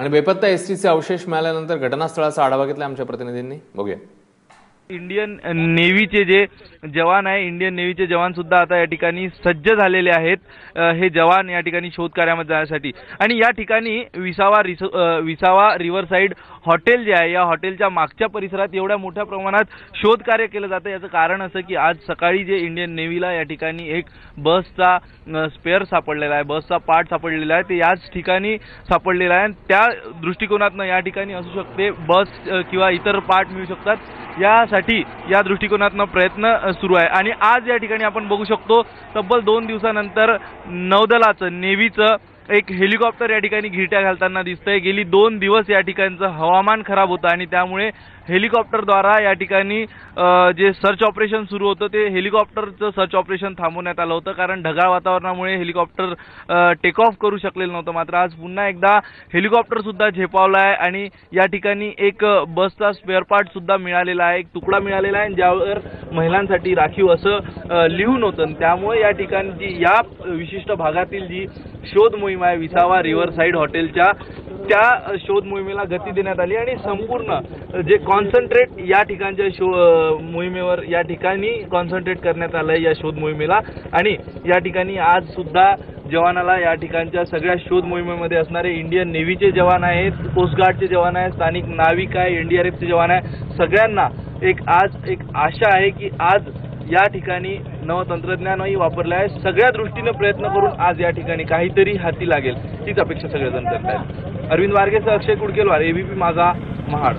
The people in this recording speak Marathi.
आणि बेपत्ता एसटीचे अवशेष मिळाल्यानंतर घटनास्थळाचा आढावा घेतला आमच्या प्रतिनिधींनी, बघूया। इंडियन नेव्हीचे जे जवान आहे, इंडियन नेव्हीचे जवान सुद्धा आता या ठिकाणी सज्ज झालेले आहेत। हे जवान या ठिकाणी शोध कार्यामध्ये जाण्यासाठी आणि या ठिकाणी विसावा रिव्हरसाइड हॉटेल जे आहे, या हॉटेलच्या मागच्या परिसरात एवढ्या मोठ्या प्रमाणात शोध कार्य केलं जातं। याचं कारण असं की आज सकाळी जे इंडियन नेव्हीला या ठिकाणी एक बसचा स्पेअर सापडलेला आहे, बसचा पार्ट सापडलेला आहे, ते याच ठिकाणी सापडलेला आहे। त्या दृष्टिकोनातून या ठिकाणी असू शकते बस किंवा इतर पार्ट मिळू शकतात, यासाठी या दृष्टिकोनातून प्रयत्न सुरू आहे। आणि आज या ठिकाणी आपण बघू शकतो तब्बल 2 दिवसानंतर नौदलाचं, नेव्हीचं एक हेलिकॉप्टर या ठिकाणी घिरट्या घालताना दिसतंय। गेली 2 दिवस या ठिकाणचं हवामान खराब होतं आणि त्यामुळे हेलिकॉप्टरद्वारा या ठिकाणी जे सर्च ऑपरेशन सुरू होतं ते हेलिकॉप्टरचं सर्च ऑपरेशन थांबवण्यात आलं होतं, कारण ढगाळ वातावरणामुळे हेलिकॉप्टर टेक ऑफ करू शकलेलं नव्हतं। मात्र आज पुन्हा एकदा हेलिकॉप्टर सुद्धा झेपावला आहे आणि या ठिकाणी एक बसचा स्पेअर पार्ट सुद्धा मिळालेला आहे, एक तुकडा मिळालेला आहे ज्यावर महिलांसाठी राखीव असं लिहून होतं। त्यामुळे या ठिकाणी या विशिष्ट भागातील जी शोध मोहीम आहे विसावा रिव्हरसाइड हॉटेलच्या, त्या शोध मोहिमेला गती देण्यात आली आणि संपूर्ण जे कॉन्सन्ट्रेट या ठिकाणच्या मोहिमेवर या ठिकाणी कॉन्सन्ट्रेट करण्यात आलंय या शोध मोहिमेला। आणि या ठिकाणी आज सुद्धा जवानाला या ठिकाणच्या सगळ्या शोध मोहिमेमध्ये असणारे इंडियन नेव्हीचे जवान आहेत, कोस्ट गार्डचे जवान आहेत, स्थानिक नाविक आहे, एनडीआरएफचे जवान आहे, सगळ्यांना आज एक आशा आहे की आज या ठिकाणी नवतंत्रज्ञानही वापरले आहे। सगळ्या दृष्टीने प्रयत्न करून आज या ठिकाणी काहीतरी हाती लागेल हीच अपेक्षा सगळेजण करत आहेत। अरविंद वारगेसह अक्षय कुडकेलवार, एबीपी माझा, महाड।